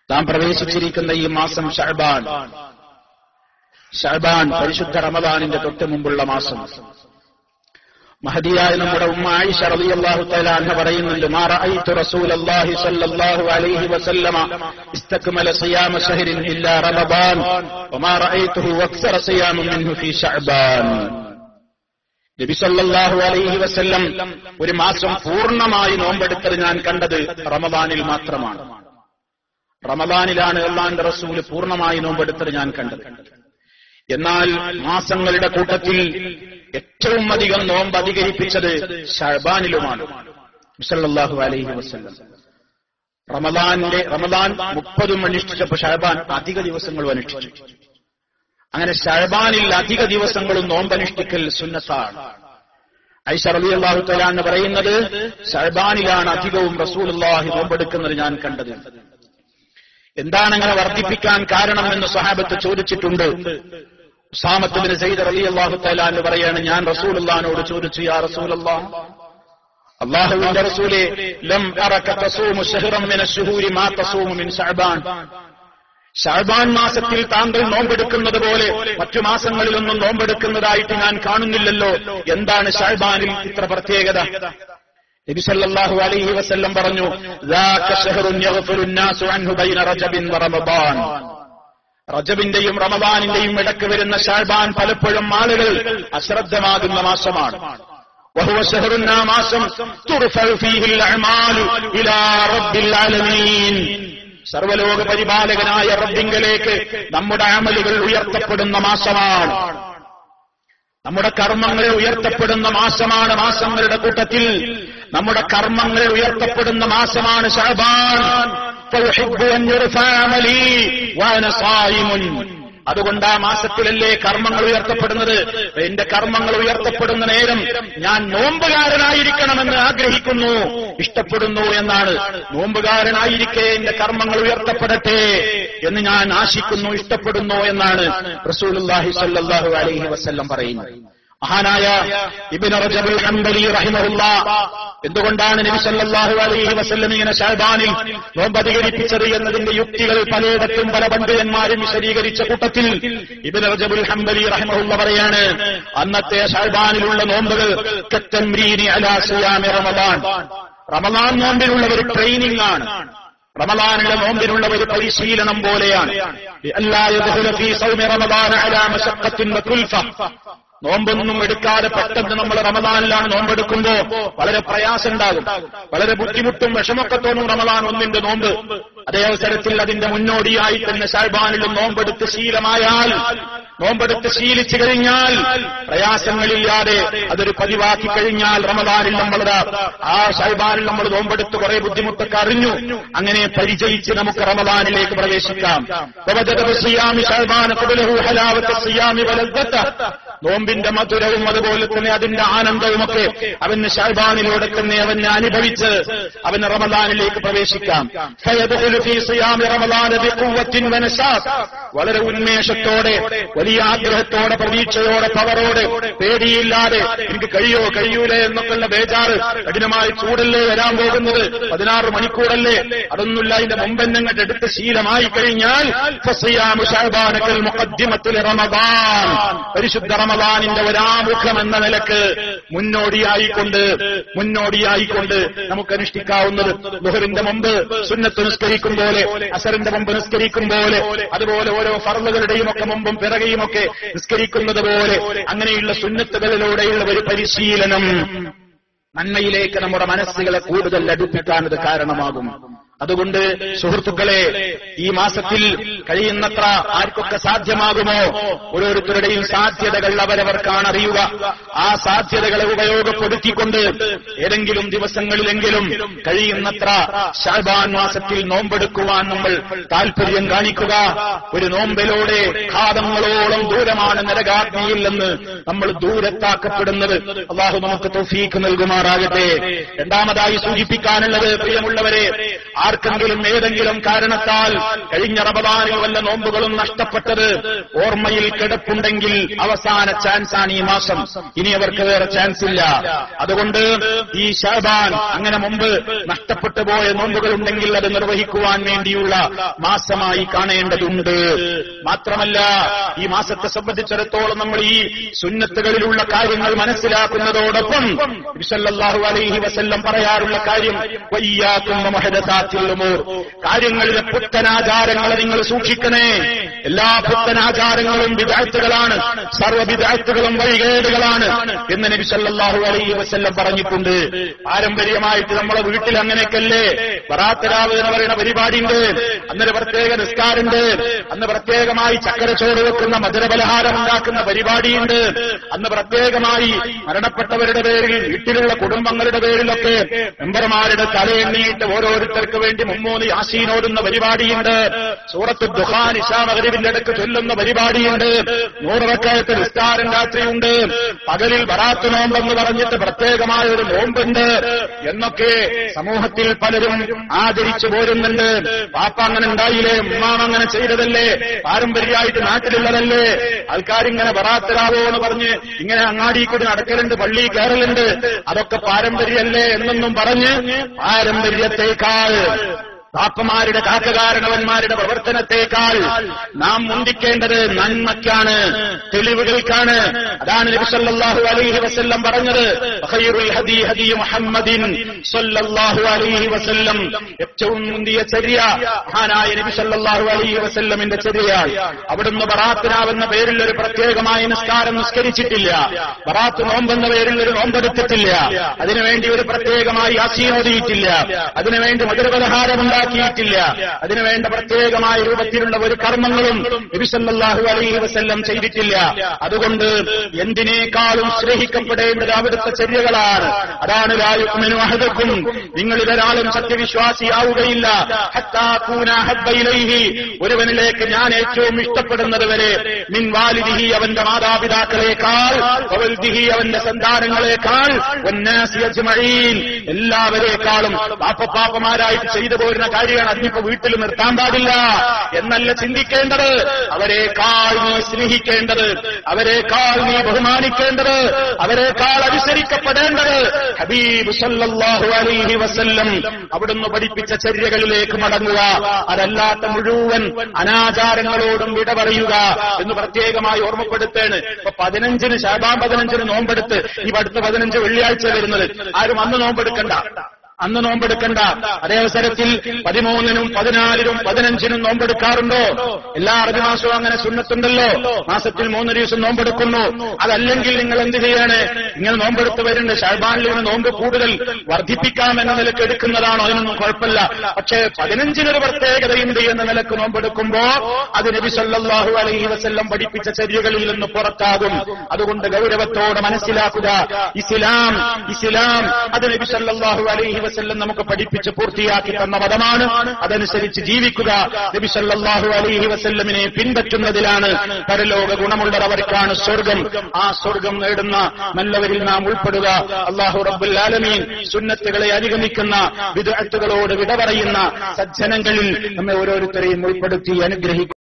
നാം പ്രവേശിച്ചിരിക്കുന്ന ഈ മാസം ശഅബാൻ, പരിശുദ്ധ റമദാനിന്റെ തൊട്ട് മുമ്പുള്ള മാസം. മഹദിയായ നമ്മുടെ ഉമ്മ ആയിഷ റളിയല്ലാഹു തആല അൻഹ പറയുന്നുണ്ട്, മാ റഅയ്തു റസൂലല്ലാഹി സ്വല്ലല്ലാഹു അലൈഹി വസല്ലമ ഇസ്തക്മല സിയാമ ശഹ്രിൻ ഇല്ലാ റമദാൻ വമാ റഅയ്തുഹു അക്സറ സിയാമൻ മിൻഹു ഫീ ശഅബാൻ. നബി സല്ലല്ലാഹു അലൈഹി വസല്ലം ഒരു മാസം പൂർണ്ണമായി നോമ്പെടുത്തത് ഞാൻ കണ്ടത് റമദാനിൽ മാത്രമാണ്. റമദാനിലാണ് അല്ലാഹുവിന്റെ റസൂൽ പൂർണ്ണമായി നോമ്പെടുത്തത് ഞാൻ കണ്ടത്. എന്നാൽ മാസങ്ങളുടെ കൂട്ടത്തിൽ ഏറ്റവും അധികം നോമ്പ് അധികരിപ്പിച്ചത് ശഅബാനിലുമാണ് സല്ലല്ലാഹു അലൈഹി വസല്ലം. റമദാൻ 30 അനുഷ്ഠിച്ചപ്പോൾ ശഅബാൻ അധിക ദിവസങ്ങളും അനുഷ്ഠിച്ചു. അങ്ങനെ ശഅബാനിൽ അധിക ദിവസങ്ങളും നോമ്പനുഷ്ഠിക്കൽ സുന്നത്താണ്. ആയിഷ റളിയല്ലാഹു തആല എന്ന് പറയുന്നത്, ശഅബാനിലാണ് അധികവും റസൂലുള്ളാഹി നോമ്പെടുക്കുന്നത് ഞാൻ കണ്ടത്. എന്താണ് അങ്ങനെ വർദ്ധിപ്പിക്കാൻ കാരണമെന്ന് സ്വഹാബത്ത് ചോദിച്ചിട്ടുണ്ട്. ഉസാമത്ത് ബിൻ സയ്യിദ് റളിയല്ലാഹു തആല എന്ന് പറയാണ്, ഞാൻ റസൂലുള്ളാഹിനോട് ചോദിച്ചു, യാ റസൂലല്ലാഹ്, അല്ലാഹുവിന്റെ റസൂലേ, ലം അറക തസൂമു ശഹ്റൻ മിന അശ്ശുഹൂരി മാ തസൂമു മിൻ ശഅബാൻ. ശഅബാൻ മാസത്തിൽ താങ്കൾ നോമ്പെടുക്കുന്നത് പോലെ മറ്റു മാസങ്ങളിലൊന്നും നോമ്പെടുക്കുന്നതായിട്ട് ഞാൻ കാണുന്നില്ലല്ലോ, എന്താണ് ശഅബാനിൽ ഇത്ര പ്രത്യേകത? നബി സല്ലല്ലാഹു അലൈഹി വസല്ലം പറഞ്ഞു, ദാക ശഹ്റുൻ യഗ്ഫിറു الناس അൻഹു ബൈന റജബിൻ വറമദാൻ. റജബിന്റെയും റമദാനിന്റെയും ഇടയ്ക്ക് വരുന്ന ശഅബാൻ പലപ്പോഴും ആളുകൾ അശ്രദ്ധമാകുന്ന മാസമാണ്. വഹുവ ശഹ്റുൻ, ആ മാസം തുർഫഉ ഫീഹിൽ അഅമാലു ഇലാ റബ്ബിൽ ആലമീൻ. സർവലോക പരിപാലകനായ റബ്ബിങ്കലേക്ക് നമ്മുടെ അമലുകൾ ഉയർത്തപ്പെടുന്ന മാസമാണ്. നമ്മുടെ കർമ്മങ്ങൾ ഉയർത്തപ്പെടുന്ന മാസമാണ്. മാസങ്ങളുടെ കൂട്ടത്തിൽ നമ്മുടെ കർമ്മങ്ങൾ ഉയർത്തപ്പെടുന്ന മാസമാണ് ശഅബാൻ. ഫയുഹിബ്ബു അൻ യുർഫഅ അമലി വഅന സായിമുൻ. അതുകൊണ്ട് ആ മാസത്തിലല്ലേ കർമ്മങ്ങൾ ഉയർത്തപ്പെടുന്നത്. എന്റെ കർമ്മങ്ങൾ ഉയർത്തപ്പെടുന്ന നേരം ഞാൻ നോമ്പുകാരനായിരിക്കണമെന്ന് ആഗ്രഹിക്കുന്നു, ഇഷ്ടപ്പെടുന്നു എന്നാണ്. നോമ്പുകാരനായിരിക്കെ എന്റെ കർമ്മങ്ങൾ ഉയർത്തപ്പെടട്ടെ എന്ന് ഞാൻ ആശിക്കുന്നു, ഇഷ്ടപ്പെടുന്നു എന്നാണ് റസൂലുള്ളാഹി സ്വല്ലല്ലാഹു അലൈഹി വസല്ലം പറയുന്നത്. മഹാനായ ഇബ്നു റജബുൽ ഹംബലി റഹിമഹുല്ലാഹ് എന്തുകൊണ്ടാണ് നബി സല്ലല്ലാഹു അലൈഹി വസല്ലം ഇങ്ങനെ ശഅബാനിൽ നോമ്പ് അധികരിപ്പിച്ചത് എന്നതിന്റെ യുക്തികൾ പലയിടത്തും പല പണ്ഡിതന്മാരും വിശദീകരിച്ച കൂട്ടത്തിൽ ഇബ്നു റജബുൽ ഹംബലി റഹിമഹുല്ലാഹ് പറയാണ്, അന്നത്തെ ശഅബാനിലുള്ള നോമ്പുകൾ കത്തംരീനി അലാ സിയാമി റമദാൻ. റമദാൻ നോമ്പിനുള്ള ഒരു ട്രെയിനിങ് ആണ്. റമദാനിലെ നോമ്പിനുള്ള ഒരു പരിശീലനം പോലെയാണ്. അല്ലാ യദ്ഖുല ഫീ സൗമി റമദാന അലാ മശഖത്തിൻ വകുൽഫ. നോമ്പൊന്നും എടുക്കാതെ പെട്ടെന്ന് നമ്മൾ റമദാനിലാണ് നോമ്പെടുക്കുമ്പോ വളരെ പ്രയാസം ഉണ്ടാകും, വളരെ ബുദ്ധിമുട്ടും വിഷമൊക്കെ തോന്നും റമദാൻ ഒന്നിന്റെ നോമ്പ്. അതേ അവസരത്തിൽ അതിന്റെ മുന്നോടിയായി തന്നെ ശഅബാനിലും നോമ്പെടുത്ത് ശീലമായാൽ, നോമ്പെടുത്ത് ശീലിച്ചു കഴിഞ്ഞാൽ, പ്രയാസങ്ങളില്ലാതെ അതൊരു പതിവാക്കി കഴിഞ്ഞാൽ റമദാനിൽ ആ ശഅബാനിൽ നമ്മൾ നോമ്പെടുത്ത് കുറെ ബുദ്ധിമുട്ടൊക്കെ അറിഞ്ഞു, അങ്ങനെ പരിചയിച്ച് നമുക്ക് റമദാനിലേക്ക് പ്രവേശിക്കാം. നോമ്പിന്റെ മധുരവും അതുപോലെ തന്നെ അതിന്റെ ആനന്ദവുമൊക്കെ അവന് ശഅബാനിലൂടെ തന്നെ അവനെ അനുഭവിച്ച് അവന് റമദാനിലേക്ക് പ്രവേശിക്കാം. വളരെ ഉന്മേഷത്തോടെ, വലിയ ആഗ്രഹത്തോടെ, പ്രതീക്ഷയോടെ, പവറോടെ, പേടിയില്ലാതെ എനിക്ക് കഴിയൂലേ എന്നൊക്കെയുള്ള ബേജാറ്, കഠിനമായ ചൂടല്ലേ വരാൻ പോകുന്നത്, 16 മണിക്കൂറല്ലേ, അതൊന്നുമില്ല, അതിന്റെ മുമ്പെന്നങ്ങട്ട് എടുത്ത് ശീലമായി കഴിഞ്ഞാൽ പരിശുദ്ധ റമദാനിന്റെ ഒരാമുഖം എന്ന നിലക്ക് മുന്നോടിയായിക്കൊണ്ട് നമുക്ക് അനുഷ്ഠിക്കാവുന്നത് ളുഹറിന്റെ മുമ്പ് സുന്നത്ത് നിസ്കരിക്കും പോലെ, അസറിന്റെ മുമ്പ് നിസ്കരിക്കും പോലെ, അതുപോലെ ഓരോ ഫർളുകളുടെയും ഒക്കെ മുമ്പും പിറകെയും ഒക്കെ നിസ്കരിക്കുന്നത് പോലെ, അങ്ങനെയുള്ള സുന്നത്തുകളിലൂടെയുള്ള ഒരു പരിശീലനം നന്മയിലേക്ക് നമ്മുടെ മനസ്സുകളെ കൂടുതൽ അടുപ്പിക്കാൻ ഇത് കാരണമാകും. അതുകൊണ്ട് സുഹൃത്തുക്കളെ, ഈ മാസത്തിൽ കഴിയുന്നത്ര ആർക്കൊക്കെ സാധ്യമാകുമോ ഓരോരുത്തരുടെയും സാധ്യതകൾ അവരവർക്കാണ് അറിയുക. ആ സാധ്യതകളെ ഉപയോഗപ്പെടുത്തിക്കൊണ്ട് ഏതെങ്കിലും ദിവസങ്ങളിലെങ്കിലും കഴിയുന്നത്ര ശഅബാൻ മാസത്തിൽ നോമ്പെടുക്കുവാൻ നമ്മൾ താൽപര്യം കാണിക്കുക. ഒരു നോമ്പിലൂടെ ഘാതങ്ങളോളം ദൂരമാണ് നരകാഗ്നിയിൽ നിന്ന് നമ്മൾ ദൂരത്താക്കപ്പെടുന്നത്. അല്ലാഹു നമുക്ക് തൗഫീഖ് നൽകുമാറാകട്ടെ. രണ്ടാമതായി സൂചിപ്പിക്കാനുള്ളത്, പ്രിയമുള്ളവരെ, ആർക്കെങ്കിലും ഏതെങ്കിലും കാരണത്താൽ കഴിഞ്ഞ റമദാനിൽ വല്ല നോമ്പുകളും നഷ്ടപ്പെട്ടത് ഓർമ്മയിൽ കിടപ്പുണ്ടെങ്കിൽ അവസാന ചാൻസാണ് ഈ മാസം. ഇനി അവർക്ക് വേറെ ചാൻസ് ഇല്ല. അതുകൊണ്ട് ഈ ശഅബാൻ അങ്ങനെ മുമ്പ് നഷ്ടപ്പെട്ടു പോയ നോമ്പുകളുണ്ടെങ്കിൽ അത് നിർവഹിക്കുവാൻ വേണ്ടിയുള്ള മാസമായി കാണേണ്ടതുണ്ട്. മാത്രമല്ല ഈ മാസത്തെ സംബന്ധിച്ചിടത്തോളം നമ്മൾ ഈ സുന്നത്തുകളിലുള്ള കാര്യങ്ങൾ മനസ്സിലാക്കുന്നതോടൊപ്പം നബി സല്ലല്ലാഹു അലൈഹി വസല്ലം പറയാറുള്ള കാര്യം വയ്യാകും വമുഹദസാത്തിൽ ഉമൂർ, കാര്യങ്ങളിലെ പുത്തനാചാരങ്ങളെ നിങ്ങൾ സൂക്ഷിക്കണേ. എല്ലാ പുത്തനാചാരങ്ങളും ബിദ്അത്തുകളാണ്, സർവ്വ ബിദ്അത്തുകളും വഴികേടുകളാണ് എന്ന് നബി സല്ലല്ലാഹു അലൈഹി വസല്ലം പറഞ്ഞിട്ടുണ്ട്. പാരമ്പര്യമായിട്ട് നമ്മളെ വീട്ടിൽ അങ്ങനെയൊക്കെയല്ലേ ബറാത്ത് രാവ് എന്ന് പറയുന്ന പരിപാടിയുണ്ട്, അന്നൊരു പ്രത്യേക നിസ്കാരമുണ്ട്, അന്ന് പ്രത്യേകമായി ചക്കരച്ചോറ് വെക്കുന്ന മധുരപലഹാരം ഉണ്ടാക്കുന്ന പരിപാടിയുണ്ട്, അന്ന് പ്രത്യേകമായി മരണപ്പെട്ടവരുടെ പേരിൽ വീട്ടിലുള്ള കുടുംബങ്ങളുടെ പേരിലൊക്കെ മെമ്പർമാരുടെ തലയെണ്ണിയിട്ട് ഓരോരുത്തർക്ക് വേണ്ടി 3 യാസീൻ ഓടുന്ന പരിപാടിയുണ്ട്, സൂറത്ത് ദുഖാൻ ഇശാ മഗ്രിബിന്റെ ഇടയ്ക്ക് ചൊല്ലുന്ന പരിപാടിയുണ്ട്, 100 റക്അത്ത് നിസ്കാരം രാത്രിയുണ്ട്, പകലിൽ ബറാത്ത് നോമ്പെന്ന് പറഞ്ഞിട്ട് പ്രത്യേകമായ ഒരു നോമ്പുണ്ട് എന്നൊക്കെ സമൂഹത്തിൽ പലരും ആദരിച്ചു പോരുന്നുണ്ട്. പാപ്പ അങ്ങനെ ഉണ്ടായില്ലേ, ഉമ്മാം അങ്ങനെ ചെയ്തതല്ലേ, പാരമ്പര്യമായിട്ട് നാട്ടിലുള്ളതല്ലേ, ആൾക്കാരിങ്ങനെ ബറാത്തരാവോ എന്ന് പറഞ്ഞ് ഇങ്ങനെ അങ്ങാടി കൂടി നടക്കലുണ്ട്, പള്ളി കയറലുണ്ട്, അതൊക്കെ പാരമ്പര്യമല്ലേ എന്നൊന്നും പറഞ്ഞ് പാരമ്പര്യത്തെക്കാൾ പാപ്പമാരുടെ കാക്കകാരണവന്മാരുടെ പ്രവർത്തനത്തെക്കാൾ നാം മുന്തിക്കേണ്ടത് നന്മയ്ക്കാണ്, തെളിവുകൾക്കാണ്. അതാണ് നബി സല്ലല്ലാഹു അലൈഹി വസല്ലം പറഞ്ഞത്, ഖൈറുൽ ഹദി ഹദി മുഹമ്മദിൻ സല്ലല്ലാഹു അലൈഹി വസല്ലം, ഏറ്റവും മുന്തിയ ചര്യ മഹാനായ നബി സല്ലല്ലാഹു അലൈഹി വസല്ലമിന്റെ ചര്യയാണ്. അവിടുന്ന് ബറാത്ത് രാവെന്ന പേരിൽ ഒരു പ്രത്യേകമായ നിസ്കാരം നിസ്കരിച്ചിട്ടില്ല, ബറാത്ത് നോമ്പെന്ന പേരിൽ ഒരു നോമ്പെടുത്തിട്ടില്ല, അതിനുവേണ്ടി ഒരു പ്രത്യേകമായി യാസീൻ ഓതിയിട്ടില്ല, അതിനുവേണ്ടി മധുരപലഹാരമുണ്ടായി ില്ല, അതിനുവേണ്ട പ്രത്യേകമായ രൂപത്തിലുള്ള ഒരു കർമ്മങ്ങളും നബി സല്ലല്ലാഹു അലൈഹി വസല്ലം ചെയ്തിട്ടില്ല. അതുകൊണ്ട് എന്തിനേക്കാളും സ്നേഹിക്കപ്പെടേണ്ടത് അവിടുത്തെ ചര്യകളാണ്. അതാണ് ലാ യുഅ്മിനു അഹദുക്കും, നിങ്ങളിൽ ഒരാളും സത്യവിശ്വാസിയാവുകയില്ല ഹത്താ കൂന ഹബ്ബ ഇലൈഹി, ഒരുവനിലേക്ക് ഞാൻ ഏറ്റവും ഇഷ്ടപ്പെടുന്നത് വരെ, മിൻ വാലിദിഹി, അവന്റെ മാതാപിതാക്കളെക്കാൾ, വവൽദിഹി, അവന്റെ സന്താനങ്ങളെക്കാൾ, വന്നാസി അജ്മഈൻ, എല്ലാവരെക്കാളും പാപ്പമാരായിട്ട് ചെയ്തു പോരുന്ന കാര്യമാണ്. അതിനിപ്പോ വീട്ടിൽ നിർത്താൻ പാടില്ല എന്നല്ല ചിന്തിക്കേണ്ടത്, അവരെക്കാൾ നീ സ്നേഹിക്കേണ്ടത്, അവരെക്കാൾ നീ ബഹുമാനിക്കേണ്ടത്, അവരെക്കാൾ അനുസരിക്കപ്പെടേണ്ടത് ഹബീബ് സല്ലല്ലാഹു അലൈഹി വസല്ലം അവിടുന്ന് പഠിപ്പിച്ച ചര്യകളിലേക്ക് മടങ്ങുക, അതല്ലാത്ത മുഴുവൻ അനാചാരങ്ങളോടും വിട പറയുക എന്ന് പ്രത്യേകമായി ഓർമ്മപ്പെടുത്തേണ്. ഇപ്പൊ 15 ശഅബാൻ 15 നോമ്പെടുത്ത് ഈ അടുത്ത 15 വെള്ളിയാഴ്ച വരുന്നത്, ആരും അന്ന് നോമ്പെടുക്കണ്ട. അതേ അവസരത്തിൽ 13-നും 14-നും 15-നും നോമ്പെടുക്കാറുണ്ടോ? എല്ലാ അറബി മാസവും അങ്ങനെ സുന്നത്തുണ്ടല്ലോ, മാസത്തിൽ 3 ദിവസം നോമ്പെടുക്കുന്നു. അതല്ലെങ്കിൽ നിങ്ങൾ എന്ത് ചെയ്യാണ്? നിങ്ങൾ നോമ്പെടുത്ത് വരുന്നുണ്ട്, ശഅബാനിൽ നിന്ന് നോമ്പ് കൂടുതൽ വർദ്ധിപ്പിക്കാം എന്ന നിലക്ക് എടുക്കുന്നതാണോ? അതിനൊന്നും കുഴപ്പമില്ല. പക്ഷേ 15-നൊരു പ്രത്യേകതയുണ്ട് എന്ന നിലക്ക് നോമ്പെടുക്കുമ്പോ അത് നബി സല്ലല്ലാഹു അലൈഹി വസല്ലം പഠിപ്പിച്ച ചര്യകളിൽ നിന്ന് പുറത്താകും. അതുകൊണ്ട് ഗൗരവത്തോടെ മനസ്സിലാക്കുക, ഇസ്ലാം അത് നബി സല്ലല്ലാഹു അലൈഹി വസല്ലം നമുക്ക് പഠിപ്പിച്ച് പൂർത്തിയാക്കി തന്ന മതമാണ്. അതനുസരിച്ച് ജീവിക്കുക, നബി സല്ലല്ലാഹു അലൈഹി വസല്ലമിനെ പിൻപറ്റുന്നതിലാണ് പരലോക ഗുണമുള്ളവർക്കാണ് സ്വർഗം. ആ സ്വർഗം നേടുന്ന നല്ലവരിൽ നാം ഉൾപ്പെടുക. അല്ലാഹു റബ്ബുൽ ആലമീൻ സുന്നത്തുകളെ അനുഗമിക്കുന്ന, ബിദ്അത്തുകളോട് വിട പറയുന്ന സജ്ജനങ്ങളിൽ നമ്മെ ഓരോരുത്തരെയും ഉൾപ്പെടുത്തി അനുഗ്രഹിക്കും.